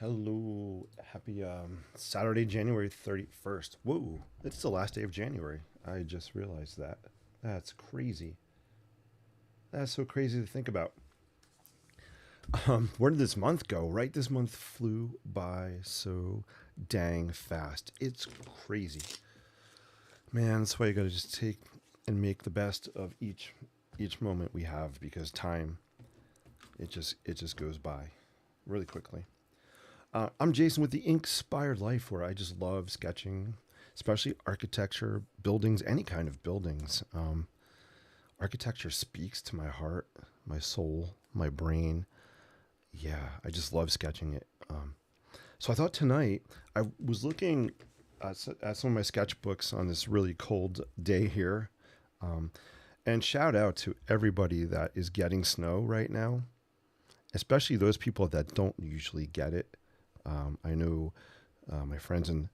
Hello, happy Saturday, January 31st. Whoa, it's the last day of January. I just realized that. That's crazy. That's so crazy to think about. Where did this month go, right? This month flew by so dang fast. It's crazy. Man, that's why you gotta just take and make the best of each moment we have because time it just goes by really quickly. I'm Jason with the Inspired Life, where I just love sketching, especially architecture, buildings, any kind of buildings. Architecture speaks to my heart, my soul, my brain. Yeah, I just love sketching it. So I thought tonight I was looking at some of my sketchbooks on this really cold day here. Um, and shout out to everybody that is getting snow right now, especially those people that don't usually get it. I know my friends in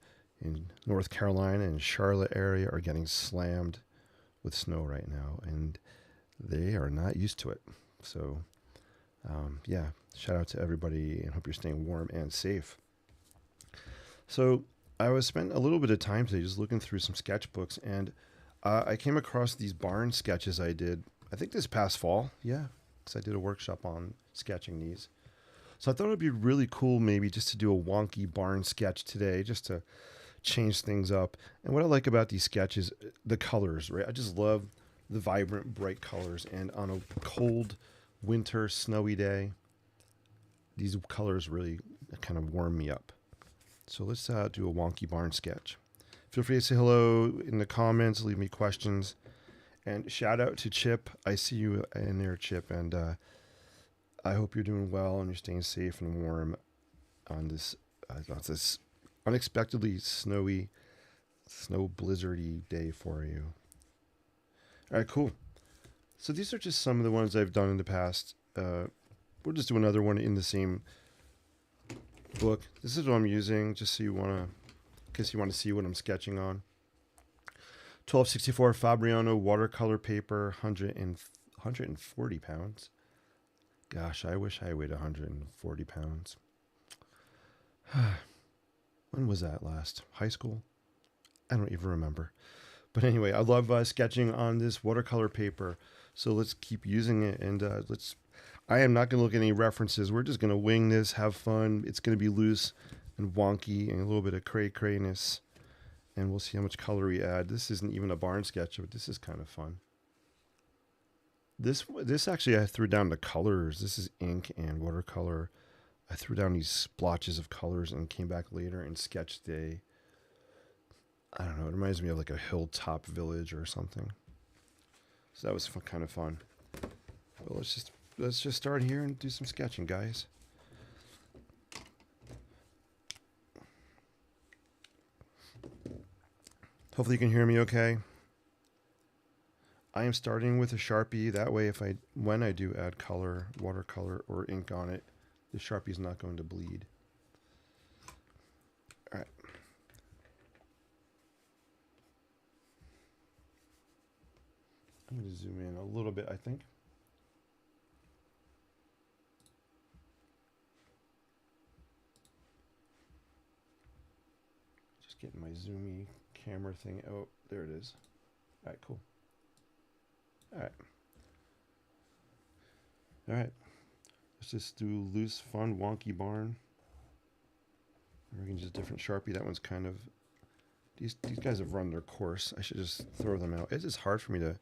North Carolina and Charlotte area are getting slammed with snow right now, and they are not used to it. So, yeah, shout out to everybody and hope you're staying warm and safe. So, I was spent a little bit of time today just looking through some sketchbooks, and I came across these barn sketches I did, I think this past fall. Yeah, because I did a workshop on sketching these. So I thought it'd be really cool maybe just to do a wonky barn sketch today, just to change things up. And what I like about these sketches, the colors, right? I just love the vibrant, bright colors. And on a cold, winter, snowy day, these colors really kind of warm me up. So let's do a wonky barn sketch. Feel free to say hello in the comments, leave me questions. And shout out to Chip. I see you in there, Chip. And I hope you're doing well and you're staying safe and warm on this unexpectedly snowy, snow blizzardy day for you. All right, cool. So these are just some of the ones I've done in the past. We'll just do another one in the same book. This is what I'm using, just so you wanna, in case you want to see what I'm sketching on. 1264 Fabriano watercolor paper, 140 pounds. Gosh, I wish I weighed 140 pounds. When was that last? High school? I don't even remember. But anyway, I love sketching on this watercolor paper. So let's keep using it and let's. I am not going to look at any references. We're just going to wing this, have fun. It's going to be loose and wonky and a little bit of cray crayness. And we'll see how much color we add. This isn't even a barn sketch, but this is kind of fun. This actually I threw down the colors. This is ink and watercolor. I threw down these splotches of colors and came back later and sketched a. I don't know. It reminds me of like a hilltop village or something. So that was fun, kind of fun. But let's just start here and do some sketching, guys. Hopefully you can hear me okay. I am starting with a Sharpie. That way, when I do add color, watercolor, or ink on it, the Sharpie is not going to bleed. All right. I'm going to zoom in a little bit, I think. Just getting my zoomy camera thing out. There it is. All right, cool. All right. All right. Let's just do loose, fun, wonky barn. We can just different Sharpie. That one's kind of. These guys have run their course. I should just throw them out. It's just hard for me to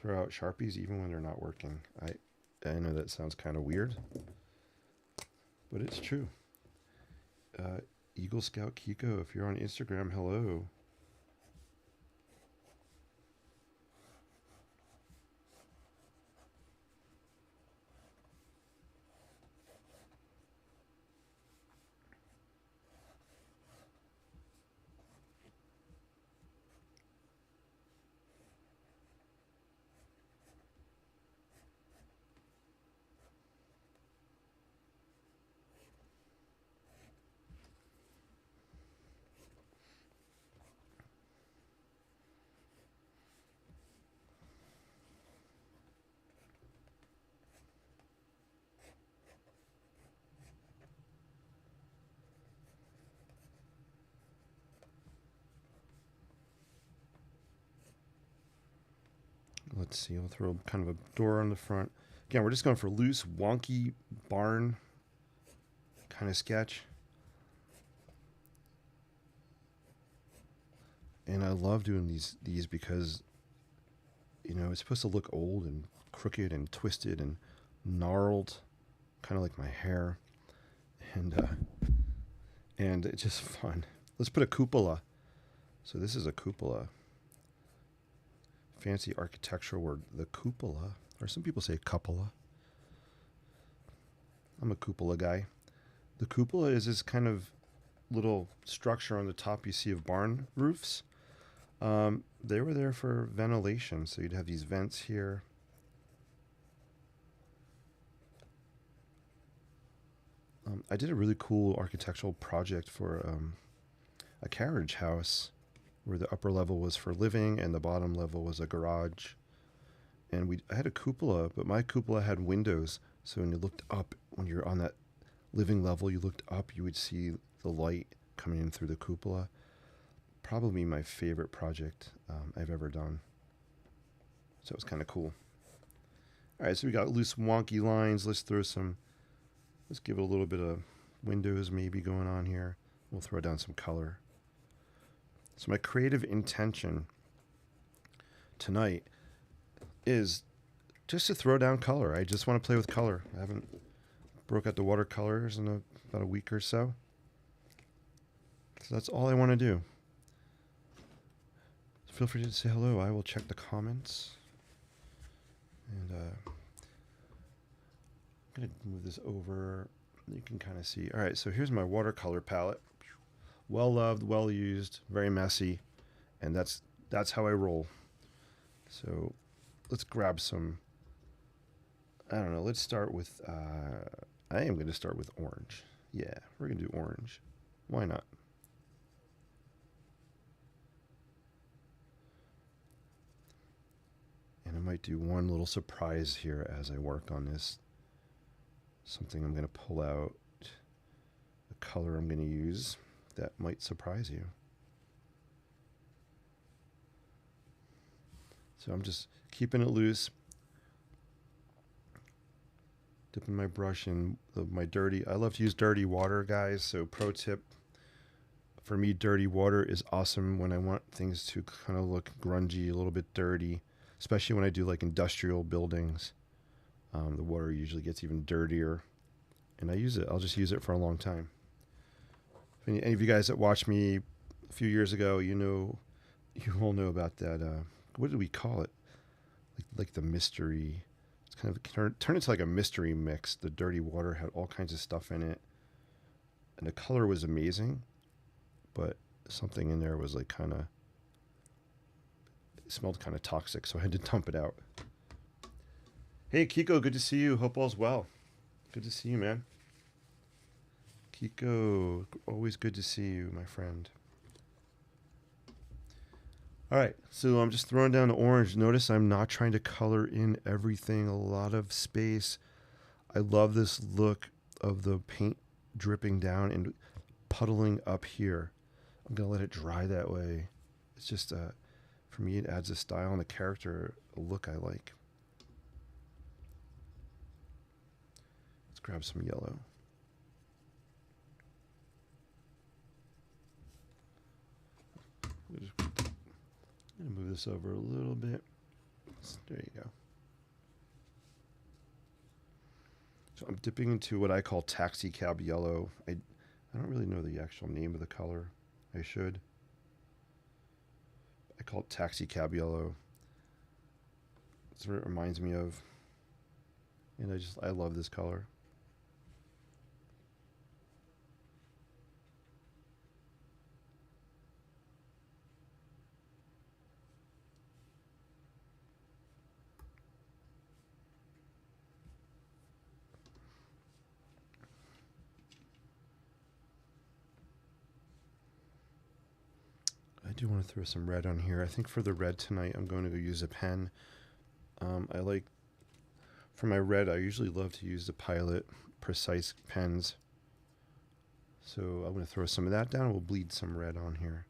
throw out Sharpies even when they're not working. I know that sounds kind of weird, but it's true. Eagle Scout Kiko, if you're on Instagram, hello. let's see, I'll throw kind of a door on the front. Again, we're just going for loose, wonky barn kind of sketch. And I love doing these because, you know, it's supposed to look old and crooked and twisted and gnarled, kind of like my hair. And it's just fun. Let's put a cupola. So this is a cupola. Fancy architectural word, the cupola. Or some people say cupola. I'm a cupola guy. The cupola is this kind of little structure on the top you see of barn roofs. They were there for ventilation, so you'd have these vents here. I did a really cool architectural project for a carriage house where the upper level was for living and the bottom level was a garage. And I had a cupola, but my cupola had windows. So when you looked up, when you're on that living level, you looked up, you would see the light coming in through the cupola. Probably my favorite project I've ever done. So it was kind of cool. All right, so we got loose wonky lines. Let's give it a little bit of windows maybe going on here. We'll throw down some color. So my creative intention tonight is just to throw down color. I just want to play with color. I haven't broke out the watercolors in about a week or so. So that's all I want to do. Feel free to say hello. I will check the comments. And I'm going to move this over. You can kind of see. All right, so here's my watercolor palette. Well loved, well used, very messy. And that's how I roll. So let's grab some, I don't know, let's start with, I am going to start with orange. Yeah, we're going to do orange. Why not? And I might do one little surprise here as I work on this. Something I'm going to pull out, the color I'm going to use that might surprise you. So I'm just keeping it loose, dipping my brush in my I love to use dirty water, guys. So pro tip, for me, dirty water is awesome when I want things to kind of look grungy, a little bit dirty, especially when I do like industrial buildings. The water usually gets even dirtier, and I use it. I'll just use it for a long time. If any of you guys that watched me a few years ago, you all know about that. What did we call it? Like the mystery. It's kind of turned into like a mystery mix. The dirty water had all kinds of stuff in it, and the color was amazing, but something in there was like it smelled kind of toxic, so I had to dump it out. Hey Kiko, good to see you. Hope all's well. Good to see you, man. Kiko, always good to see you, my friend. All right, so I'm just throwing down the orange. Notice I'm not trying to color in everything, a lot of space. I love this look of the paint dripping down and puddling up here. I'm going to let it dry that way. It's just, for me, it adds a style and a character, a look I like. Let's grab some yellow. I'm going to move this over a little bit. There you go. So I'm dipping into what I call taxi cab yellow. I don't really know the actual name of the color. I should. I call it taxi cab yellow. That's what it reminds me of. And I love this color. I do want to throw some red on here. I think for the red tonight, I'm going to go use a pen. For my red, I usually love to use the Pilot Precise pens. So I'm going to throw some of that down. We'll bleed some red on here.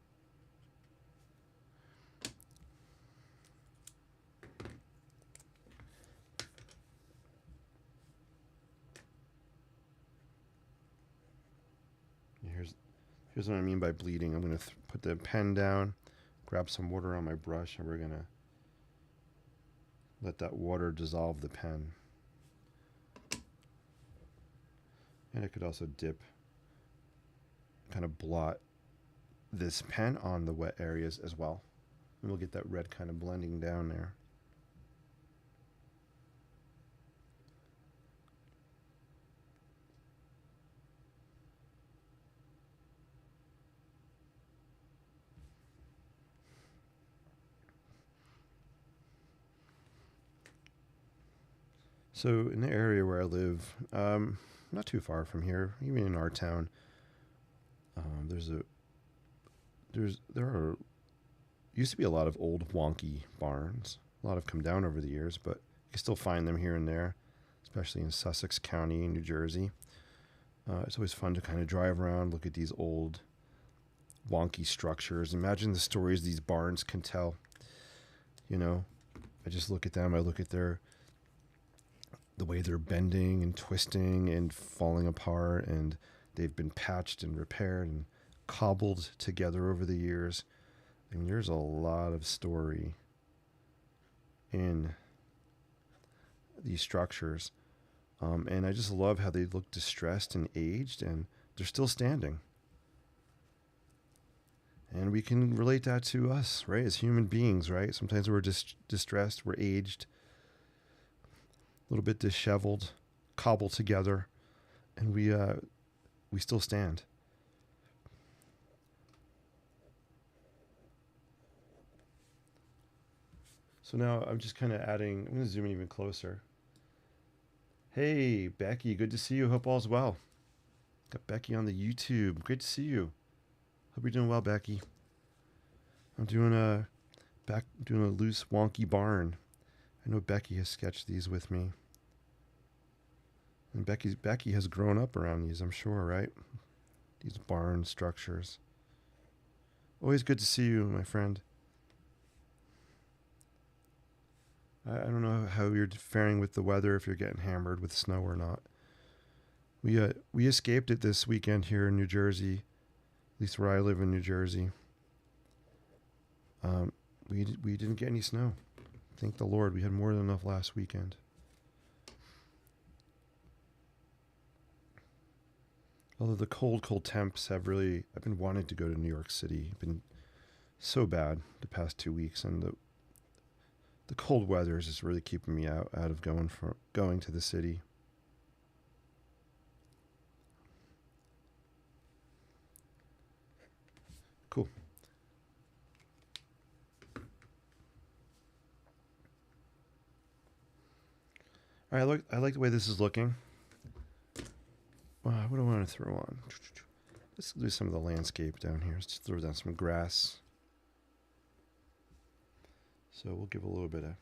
Here's what I mean by bleeding. I'm going to put the pen down, grab some water on my brush, and we're going to let that water dissolve the pen. And I could also dip, kind of blot this pen on the wet areas as well. And we'll get that red kind of blending down there. So in the area where I live, not too far from here, even in our town, there are used to be a lot of old wonky barns. A lot have come down over the years, but you can still find them here and there, especially in Sussex County, New Jersey. It's always fun to kind of drive around, look at these old wonky structures. Imagine the stories these barns can tell. You know, I just look at them. I look at the way they're bending and twisting and falling apart, and they've been patched and repaired and cobbled together over the years. I mean, there's a lot of story in these structures. And I just love how they look distressed and aged, and they're still standing. And we can relate that to us, right? As human beings, right? Sometimes we're distressed, we're aged, a little bit disheveled, cobbled together, and we still stand. So now I'm just kind of adding, I'm going to zoom in even closer. Hey, Becky, good to see you. Hope all's well. Got Becky on the YouTube. Great to see you. Hope you're doing well, Becky. I'm doing a loose, wonky barn. I know Becky has sketched these with me. And Becky has grown up around these, I'm sure, right? These barn structures. Always good to see you, my friend. I don't know how you're faring with the weather, if you're getting hammered with snow or not. We escaped it this weekend here in New Jersey, at least where I live in New Jersey. We didn't get any snow. Thank the Lord, we had more than enough last weekend. Although the cold temps have really, I've been wanting to go to New York City. It's been so bad the past 2 weeks, and the cold weather is just really keeping me out of going to the city. Cool. All right, I like the way this is looking. What do I want to throw on? Let's do some of the landscape down here. Let's throw down some grass. So we'll give a little bit of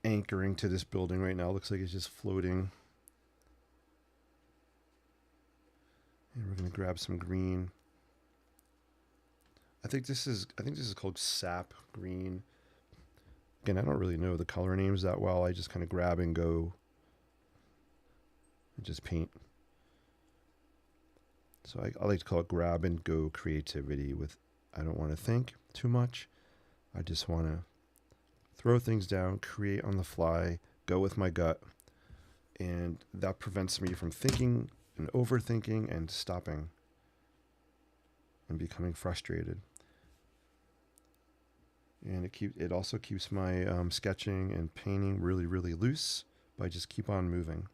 anchoring to this building right now. It looks like it's just floating. And we're going to grab some green. I think this is called sap green. Again, I don't really know the color names that well. I just kind of grab and go and just paint. So I like to call it grab and go creativity. I don't want to think too much. I just want to throw things down, create on the fly, go with my gut. And that prevents me from thinking and overthinking and stopping and becoming frustrated. And it also keeps my sketching and painting really, really loose, but I just keep on moving.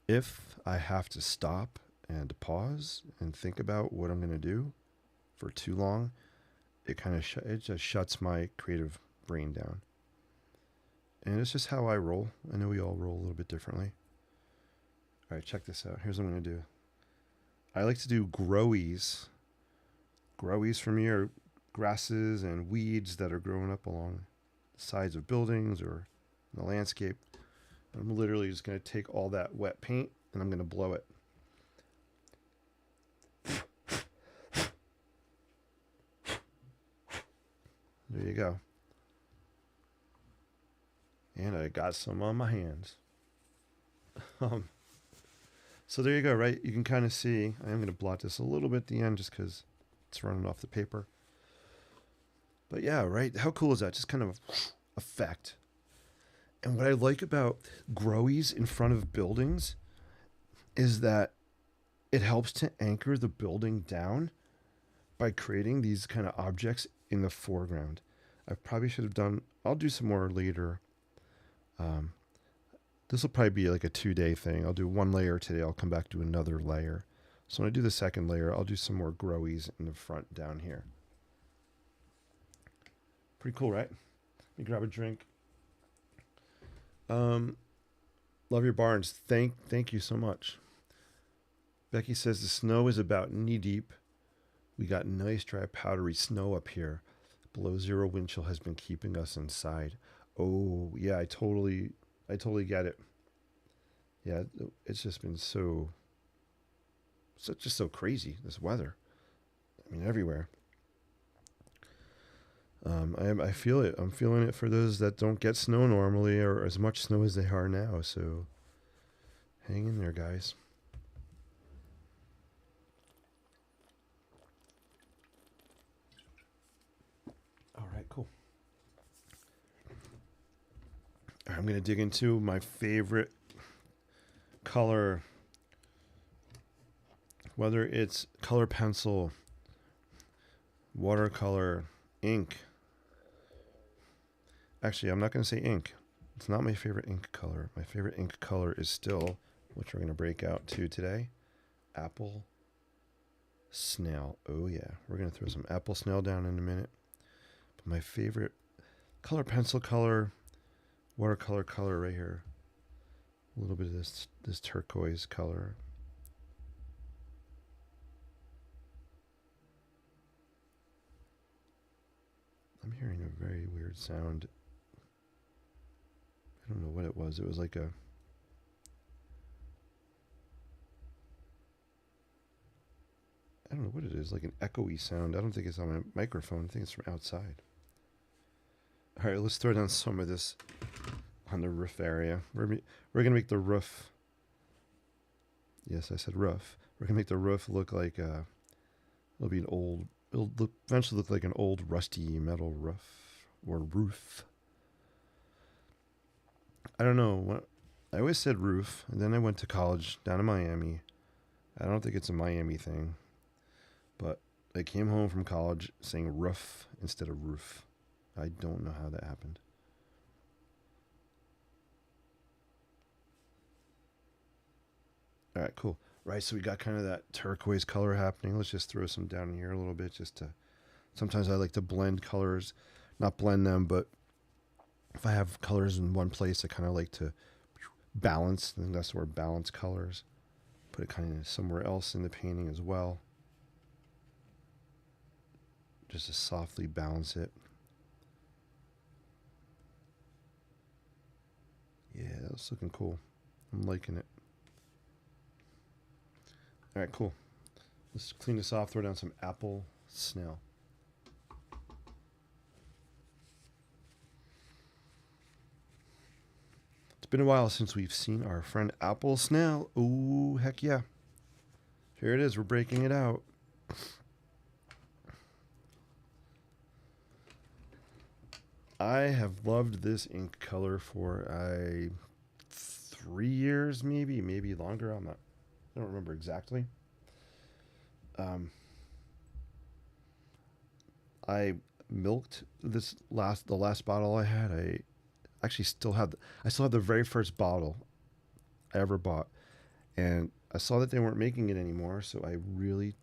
If I have to stop and pause and think about what I'm going to do for too long, it just shuts my creative brain down. And it's just how I roll. I know we all roll a little bit differently. All right, check this out. Here's what I'm going to do. I like to do growies. Growies for me are grasses and weeds that are growing up along the sides of buildings or in the landscape. I'm literally just going to take all that wet paint and I'm going to blow it. There you go. And I got some on my hands. So there you go, right? You can kind of see. I am going to blot this a little bit at the end just because it's running off the paper. But yeah, right? How cool is that? Just kind of effect. And what I like about growies in front of buildings is that it helps to anchor the building down by creating these kind of objects in the foreground. I probably should have done, I'll do some more later. This will probably be like a 2-day thing. I'll do one layer today. I'll come back to another layer. So when I do the second layer, I'll do some more growies in the front down here. Pretty cool, right? Let me grab a drink. Love your barns. Thank you so much. Becky says the snow is about knee deep. We got nice dry powdery snow up here. Below zero wind chill has been keeping us inside. Oh yeah, I totally get it. Yeah, it's just been just so crazy, this weather. I mean, everywhere. I feel it. I'm feeling it for those that don't get snow normally or as much snow as they are now. So hang in there, guys. All right, cool. All right, I'm going to dig into my favorite color, whether it's color pencil, watercolor, ink. Actually, I'm not going to say ink. It's not my favorite ink color. My favorite ink color is still, which we're going to break out to today, apple snail. Oh yeah, we're going to throw some apple snail down in a minute. But my favorite color pencil color, watercolor color right here. A little bit of this turquoise color. I'm hearing a very weird sound. I don't know what it was. It was like a... I don't know what it is, like an echoey sound. I don't think it's on my microphone. I think it's from outside. All right, let's throw down some of this on the roof area. We're going to make the roof... Yes, I said roof. We're going to make the roof look like it'll be an old... It'll eventually look like an old rusty metal roof or roof. I don't know. I always said roof, and then I went to college down in Miami. I don't think it's a Miami thing, but I came home from college saying roof instead of roof. I don't know how that happened. All right, cool. Right, so we got kind of that turquoise color happening. Let's just throw some down here a little bit just to... Sometimes I like to blend colors. Not blend them, but if I have colors in one place, I kind of like to balance. I think that's the word, balance colors. Put it kind of somewhere else in the painting as well. Just to softly balance it. Yeah, that's looking cool. I'm liking it. All right, cool. Let's clean this off, throw down some apple snail. It's been a while since we've seen our friend Apple Snail. Ooh, heck yeah. Here it is. We're breaking it out. I have loved this ink color for 3 years, maybe longer. I don't remember exactly. I milked the last bottle I had. I actually still have the very first bottle I ever bought, and I saw that they weren't making it anymore, so I really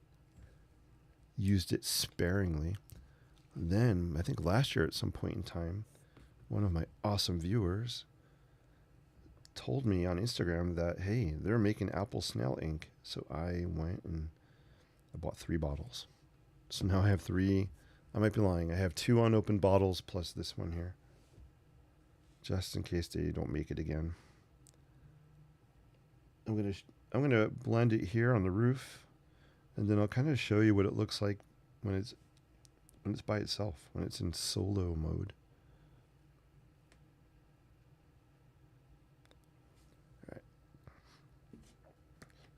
used it sparingly. Then I think last year at some point in time, one of my awesome viewers told me on Instagram that, hey, they're making apple snail ink. So I went and I bought 3 bottles. So now I have 3. I might be lying. I have 2 unopened bottles plus this one here, just in case they don't make it again. I'm gonna blend it here on the roof, and then I'll kind of show you what it looks like when it's by itself, when it's in solo mode.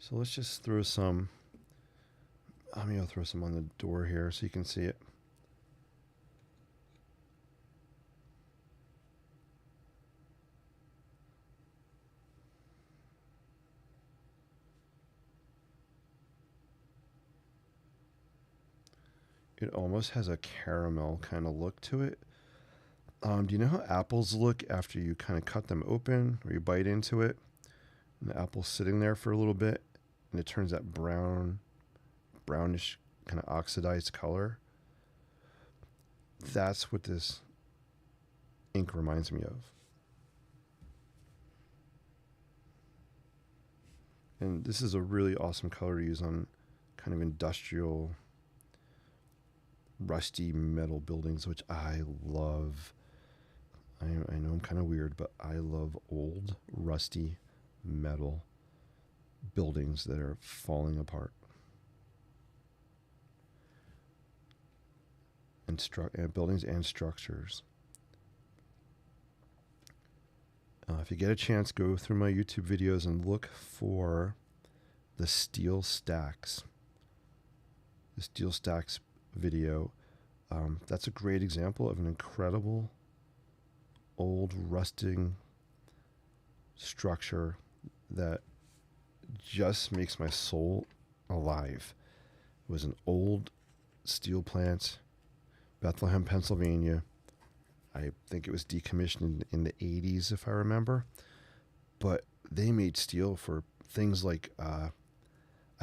So let's just throw some. Maybe I'll throw some on the door here so you can see it. It almost has a caramel kind of look to it. Do you know how apples look after you kind of cut them open or you bite into it? And the apple's sitting there for a little bit and it turns that brownish kind of oxidized color. That's what this ink reminds me of. And this is a really awesome color to use on kind of industrial, rusty metal buildings, which I love. I know I'm kind of weird, but I love old, rusty metal buildings that are falling apart. And buildings and structures. If you get a chance, go through my YouTube videos and look for the Steel Stacks. The Steel Stacks video. That's a great example of an incredible old rusting structure that just makes my soul alive. It was an old steel plant, Bethlehem, Pennsylvania. I think it was decommissioned in the 80s, if I remember. But they made steel for things like, I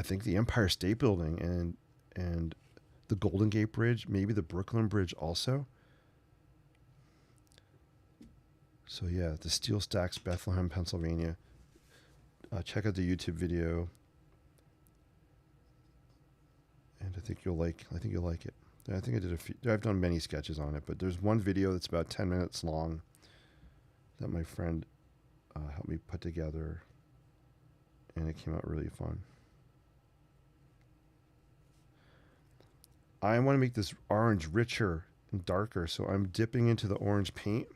think the Empire State Building and the Golden Gate Bridge, maybe the Brooklyn Bridge also. So yeah, the Steel Stacks, Bethlehem, Pennsylvania. Check out the YouTube video, and I think you'll like it. I think I did I've done many sketches on it, but there's one video that's about 10 minutes long that my friend helped me put together, and it came out really fun. I want to make this orange richer and darker, so I'm dipping into the orange paint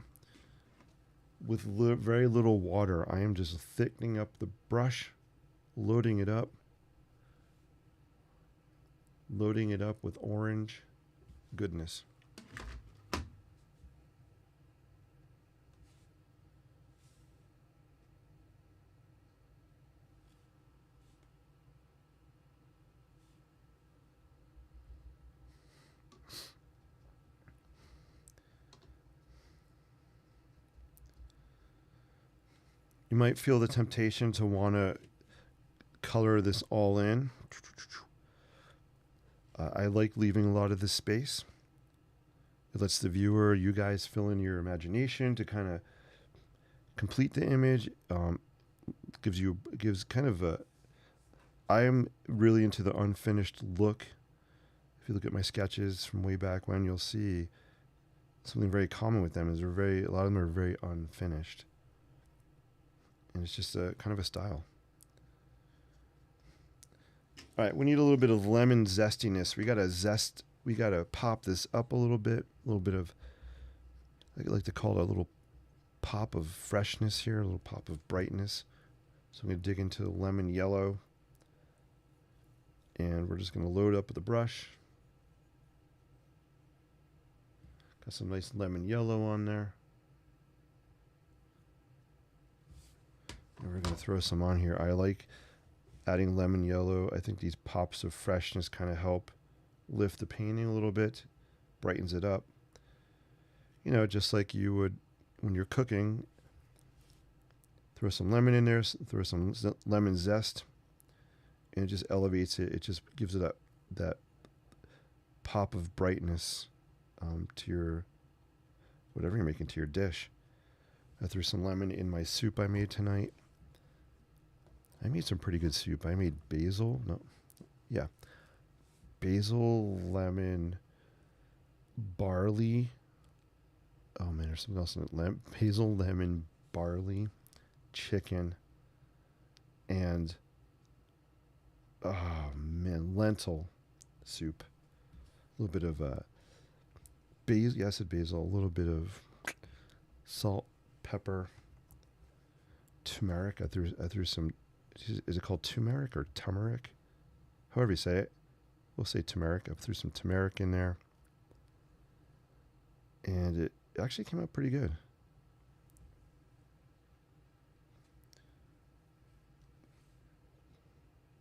with very little water. I am just thickening up the brush, loading it up with orange goodness. You might feel the temptation to want to color this all in. I like leaving a lot of this space. It lets the viewer, you guys, fill in your imagination to kind of complete the image. Gives kind of a. I am really into the unfinished look. If you look at my sketches from way back when, you'll see something very common with them is a lot of them are very unfinished. And it's just a kind of a style. All right, we need a little bit of lemon zestiness. We gotta pop this up a little bit of, I like to call it a little pop of freshness here, a little pop of brightness. So I'm gonna dig into lemon yellow, and we're just gonna load up with the brush. Got some nice lemon yellow on there. And we're going to throw some on here. I like adding lemon yellow. I think these pops of freshness kind of help lift the painting a little bit, brightens it up. You know, just like you would when you're cooking. Throw some lemon in there, throw some lemon zest, and it just elevates it. It just gives it that pop of brightness to your, whatever you're making, to your dish. I threw some lemon in my soup I made tonight. I made some pretty good soup. I made basil, lemon, barley. Oh man, there's something else in it. Basil, lemon, barley, chicken, and lentil soup. A little bit of basil. Yeah, I said basil. A little bit of salt, pepper, turmeric. I threw some is it called turmeric or turmeric? However you say it. We'll say turmeric. I threw some turmeric in there. And it actually came out pretty good.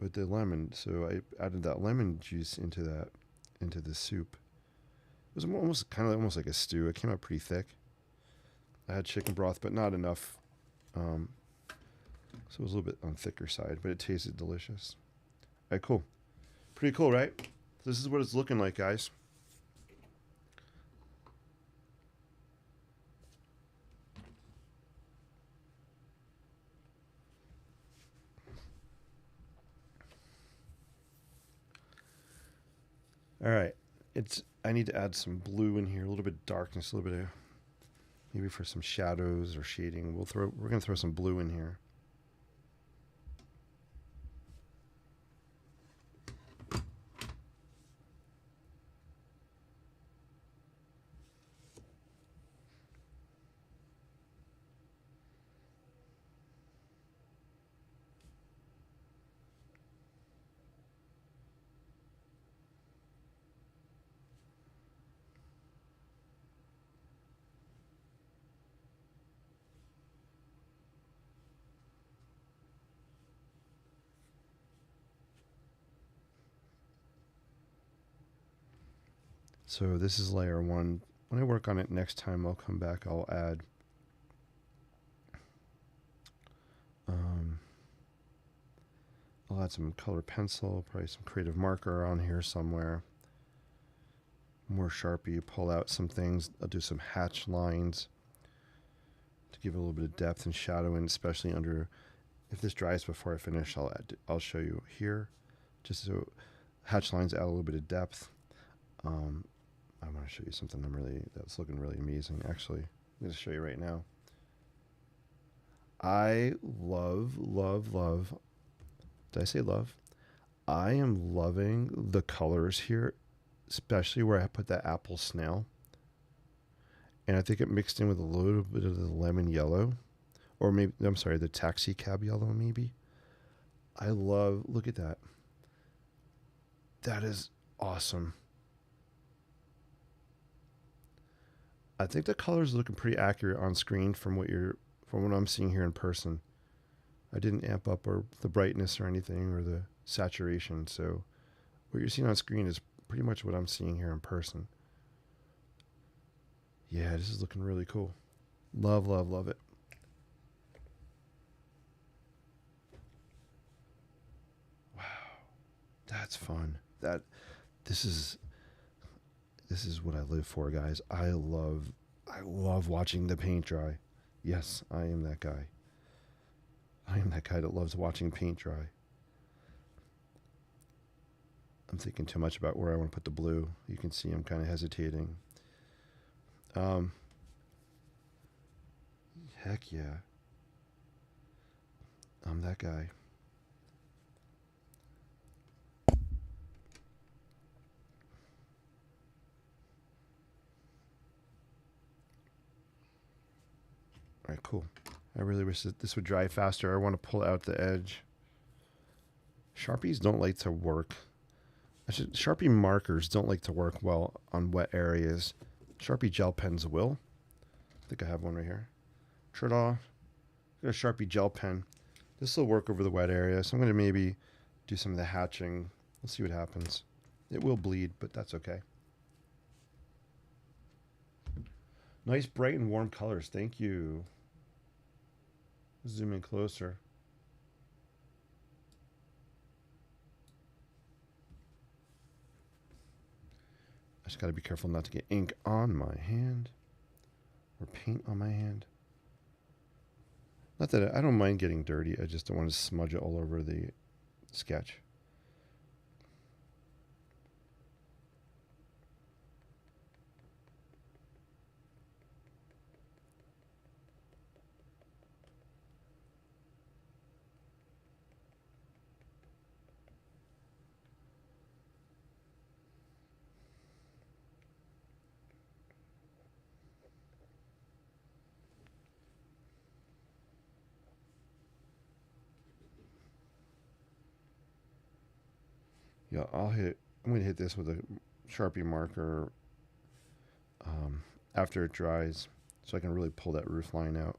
But the lemon, so I added that lemon juice into the soup. It was almost like a stew. It came out pretty thick. I had chicken broth, but not enough. So it was a little bit on thicker side, but it tasted delicious. All right, cool. Pretty cool, right? This is what it's looking like, guys. All right. I need to add some blue in here, a little bit of darkness, a little bit of maybe for some shadows or shading. We're going to throw some blue in here. So this is layer one. When I work on it next time, I'll come back. I'll add some color pencil, probably some creative marker on here somewhere. More Sharpie, pull out some things. I'll do some hatch lines to give it a little bit of depth and shadow, and especially under. If this dries before I finish, I'll show you here, just so hatch lines add a little bit of depth. I want to show you something that's looking really amazing. Actually, I'm going to show you right now. I love. Did I say love? I am loving the colors here, especially where I put that apple snail. And I think it mixed in with a little bit of the lemon yellow, or maybe, I'm sorry, the taxi cab yellow maybe. Look at that. That is awesome. I think the colors are looking pretty accurate on screen from what I'm seeing here in person. I didn't amp up the brightness or anything or the saturation, so what you're seeing on screen is pretty much what I'm seeing here in person. Yeah, this is looking really cool. Love it. Wow, that's fun. This is what I live for, guys. I love watching the paint dry. Yes, I am that guy. I am that guy that loves watching paint dry. I'm thinking too much about where I want to put the blue. You can see I'm kind of hesitating. Heck yeah. I'm that guy. All right, cool. I really wish that this would dry faster. I want to pull out the edge. Sharpies don't like to work. Sharpie markers don't like to work well on wet areas. Sharpie gel pens will. I think I have one right here. Turn it off. Got a Sharpie gel pen. This will work over the wet area, so I'm going to maybe do some of the hatching. We'll see what happens. It will bleed, but that's okay. Nice, bright, and warm colors. Thank you. Zoom in closer. I just got to be careful not to get ink on my hand or paint on my hand. Not that I don't mind getting dirty. I just don't want to smudge it all over the sketch. Yeah, I'm gonna hit this with a Sharpie marker after it dries, so I can really pull that roof line out.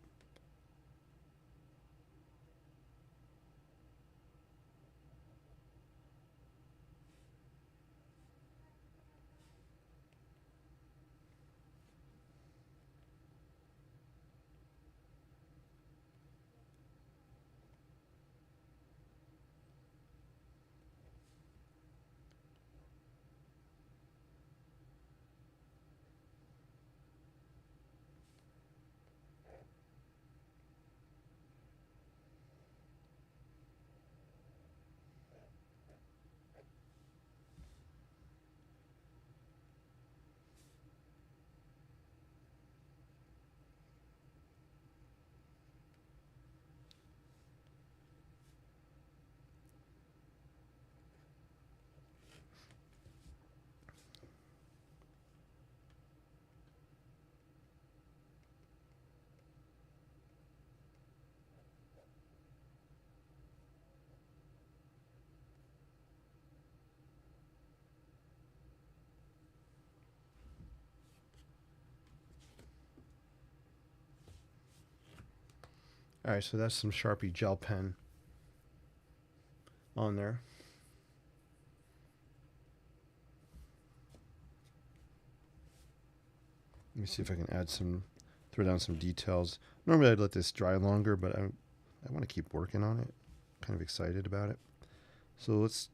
All right, so that's some Sharpie gel pen on there. Let me see if I can throw down some details. Normally I'd let this dry longer, but I want to keep working on it. Kind of excited about it. So let's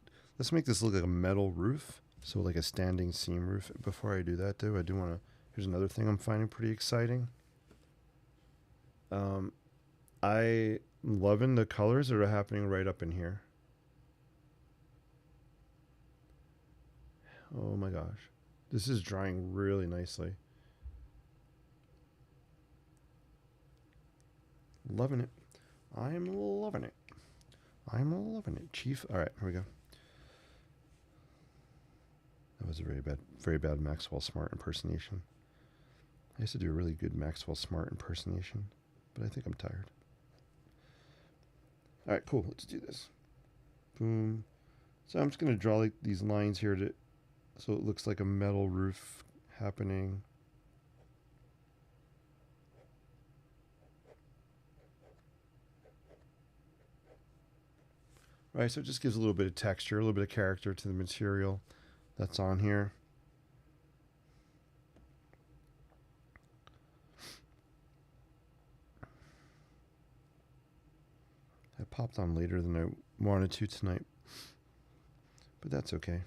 make this look like a metal roof. So like a standing seam roof. Before I do that though, I do want to, here's another thing I'm finding pretty exciting. I'm loving the colors that are happening right up in here. Oh my gosh. This is drying really nicely. Loving it. I'm loving it. I'm loving it, Chief. All right, here we go. That was a very bad Maxwell Smart impersonation. I used to do a really good Maxwell Smart impersonation, but I think I'm tired. All right, cool. Let's do this. Boom. So I'm just going to draw like these lines here so it looks like a metal roof happening. Right, so it just gives a little bit of texture, a little bit of character to the material that's on here. I popped on later than I wanted to tonight, but that's okay.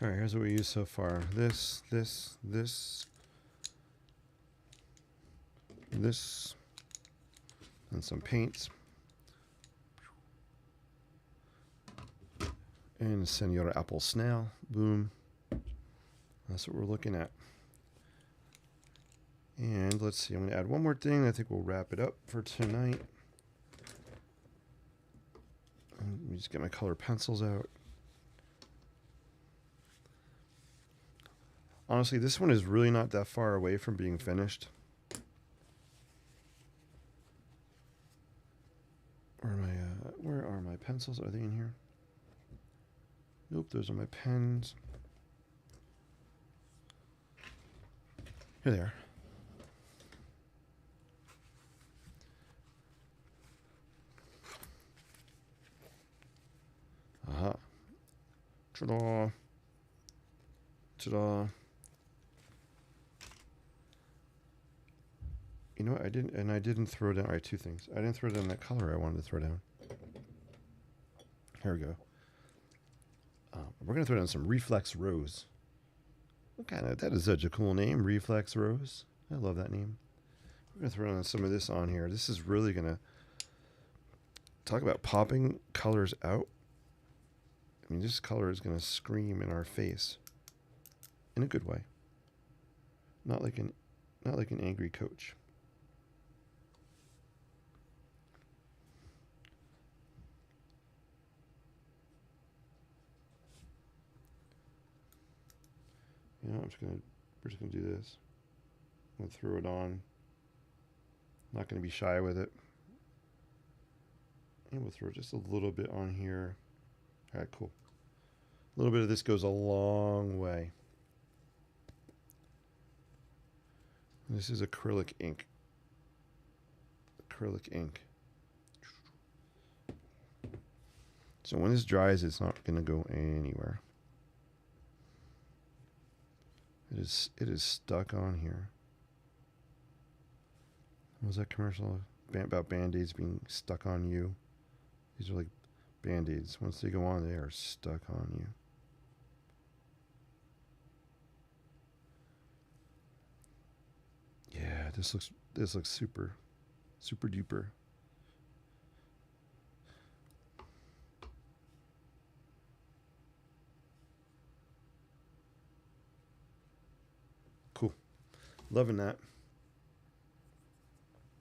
All right, here's what we used so far. This, and some paints. And Senor Apple Snail. Boom. That's what we're looking at. And let's see, I'm going to add one more thing. I think we'll wrap it up for tonight. Let me just get my color pencils out. Honestly, this one is really not that far away from being finished. Where are my pencils? Are they in here? Nope, those are my pens. Here they are. Aha. Ta-da. Ta-da. You know what? I didn't throw down. All right, two things. I didn't throw down that color I wanted to throw down. Here we go. We're gonna throw down some Reflex Rose. That is such a cool name, Reflex Rose. I love that name. We're gonna throw down some of this on here. This is really gonna talk about popping colors out. I mean, this color is going to scream in our face in a good way. Not like an angry coach. You know, we're just gonna do this. I'm gonna throw it on. Not gonna be shy with it. And we'll throw just a little bit on here. All right, cool. A little bit of this goes a long way. This is acrylic ink. Acrylic ink. So when this dries, it's not going to go anywhere. It is stuck on here. What was that commercial about Band-Aids being stuck on you? These are like Band-Aids. Once they go on, they are stuck on you. Yeah, this looks super duper. Cool. Loving that.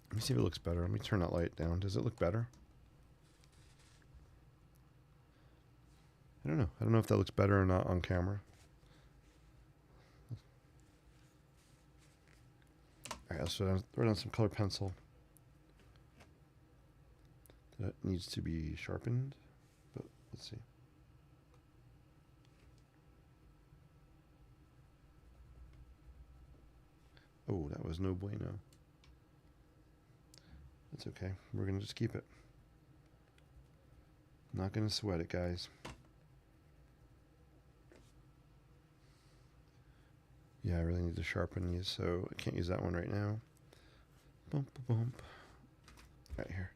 Let me see if it looks better. Let me turn that light down. Does it look better? I don't know. I don't know if that looks better or not on camera. All right, let's throw down some colored pencil. That needs to be sharpened, but let's see. Oh, that was no bueno. That's okay. We're going to just keep it. Not going to sweat it, guys. Yeah, I really need to sharpen these, so I can't use that one right now. Bump, bump. Right here.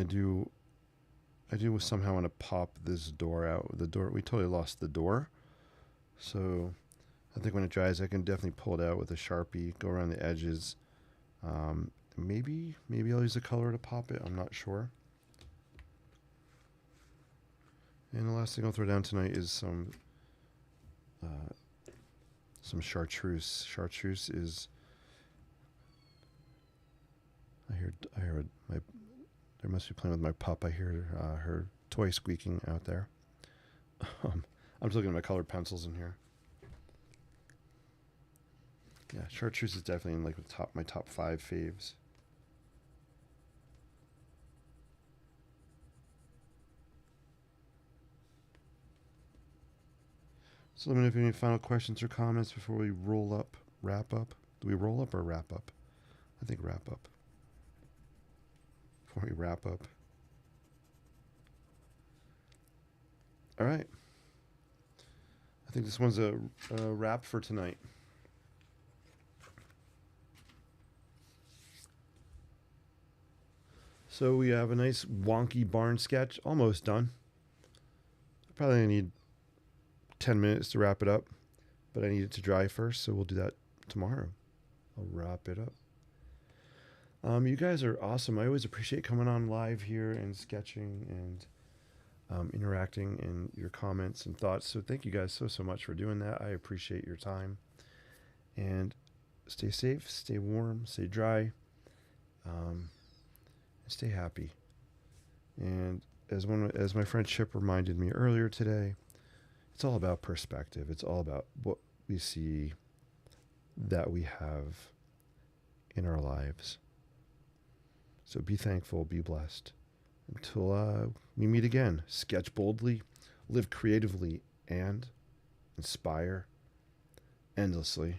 I do somehow want to pop this door out. The door, we totally lost the door. So I think when it dries, I can definitely pull it out with a Sharpie, go around the edges. Maybe I'll use a color to pop it. I'm not sure. And the last thing I'll throw down tonight is some chartreuse. Chartreuse is. I hear there must be playing with my pup. I hear her toy squeaking out there. I'm just looking at my colored pencils in here. Yeah, chartreuse is definitely in like my top 5 faves. So let me know if you have any final questions or comments before we wrap up. Do we roll up or wrap up? I think wrap up. Before we wrap up. All right. I think this one's a wrap for tonight. So we have a nice wonky barn sketch, almost done. Probably need 10 minutes to wrap it up, but I need it to dry first, so we'll do that tomorrow. I'll wrap it up. You guys are awesome. I always appreciate coming on live here and sketching and interacting and your comments and thoughts. So thank you guys so much for doing that. I appreciate your time. And stay safe, stay warm, stay dry, and stay happy. And as my friend Chip reminded me earlier today, it's all about perspective. It's all about what we see that we have in our lives. So be thankful, be blessed. Until we meet again, sketch boldly, live creatively, and inspire endlessly.